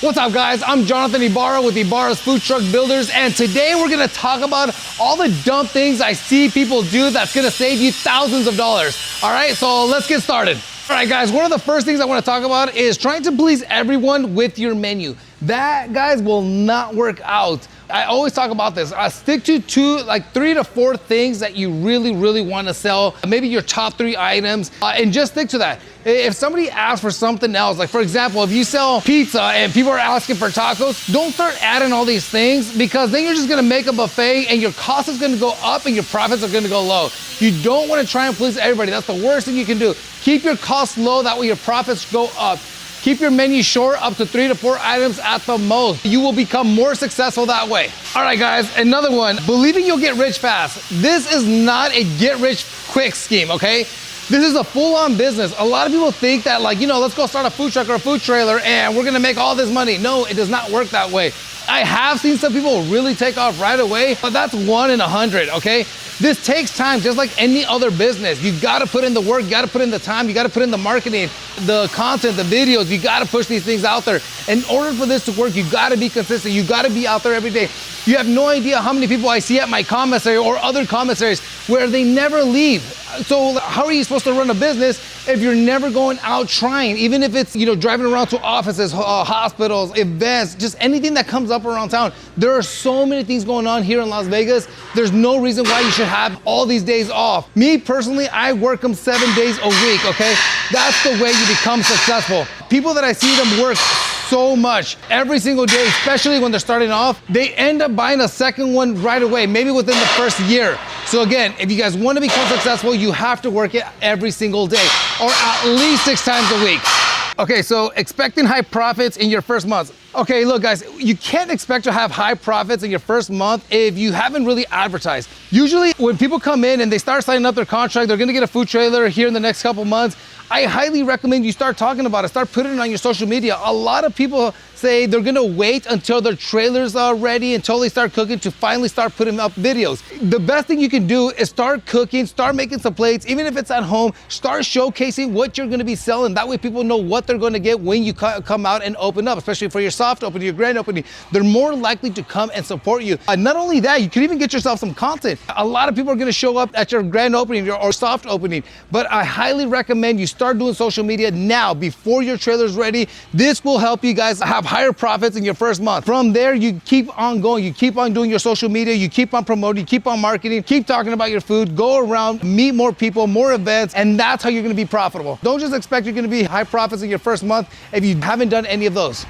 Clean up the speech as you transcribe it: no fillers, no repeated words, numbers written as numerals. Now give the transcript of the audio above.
What's up, guys? I'm Jonathan Ibarra with IBARRA'S Food Truck Builders, and today we're gonna talk about all the dumb things I see people do that's gonna save you thousands of dollars. All right, so let's get started. All right, guys, one of the first things I wanna talk about is trying to please everyone with your menu. That, guys, will not work out. I always talk about this. Stick to three to four things that you really want to sell. Maybe your top 3 items, and just stick to that. If somebody asks for something else, like for example, if you sell pizza and people are asking for tacos, don't start adding all these things, because then you're just gonna make a buffet and your cost is gonna go up and your profits are gonna go low. You don't wanna try and please everybody. That's the worst thing you can do. Keep your costs low, that way your profits go up. Keep your menu short, up to 3 to 4 items at the most. You will become more successful that way. All right, guys, another one, believing you'll get rich fast. This is not a get rich quick scheme, okay? This is a full-on business. A lot of people think that, like, you know, let's go start a food truck or a food trailer and we're gonna make all this money. No, it does not work that way. I have seen some people really take off right away, but that's 1 in 100, okay? This takes time, just like any other business. You gotta put in the work, you gotta put in the time, you gotta put in the marketing, the content, the videos, you gotta push these things out there. In order for this to work, you gotta be consistent, you gotta be out there every day. You have no idea how many people I see at my commissary or other commissaries where they never leave. So how are you supposed to run a business if you're never going out trying? Even if it's, you know, driving around to offices, hospitals, events, just anything that comes up around town. There are so many things going on here in Las Vegas. There's no reason why you should have all these days off. Me personally, I work them 7 days a week, okay? That's the way you become successful. People that I see them work so much every single day, especially when they're starting off, they end up buying a second one right away, maybe within the first year. So again, if you guys want to become successful, you have to work it every single day, or at least 6 times a week. Okay, so expecting high profits in your first month. Okay, look, guys, you can't expect to have high profits in your first month if you haven't really advertised. Usually when people come in and they start signing up their contract, they're gonna get a food trailer here in the next couple months. I highly recommend you start talking about it, start putting it on your social media. A lot of people say they're gonna wait until their trailers are ready, until they start cooking, to finally start putting up videos. The best thing you can do is start cooking, start making some plates, even if it's at home, start showcasing what you're gonna be selling. That way people know what they're gonna get when you come out and open up, especially for your soft opening, your grand opening. They're more likely to come and support you. Not only that, you can even get yourself some content. A lot of people are gonna show up at your grand opening or soft opening, but I highly recommend you start doing social media now before your trailer's ready. This will help you guys have higher profits in your first month. From there, you keep on going. You keep on doing your social media. You keep on promoting. You keep on marketing. Keep talking about your food. Go around, meet more people, more events, and that's how you're going to be profitable. Don't just expect you're going to be high profits in your first month if you haven't done any of those.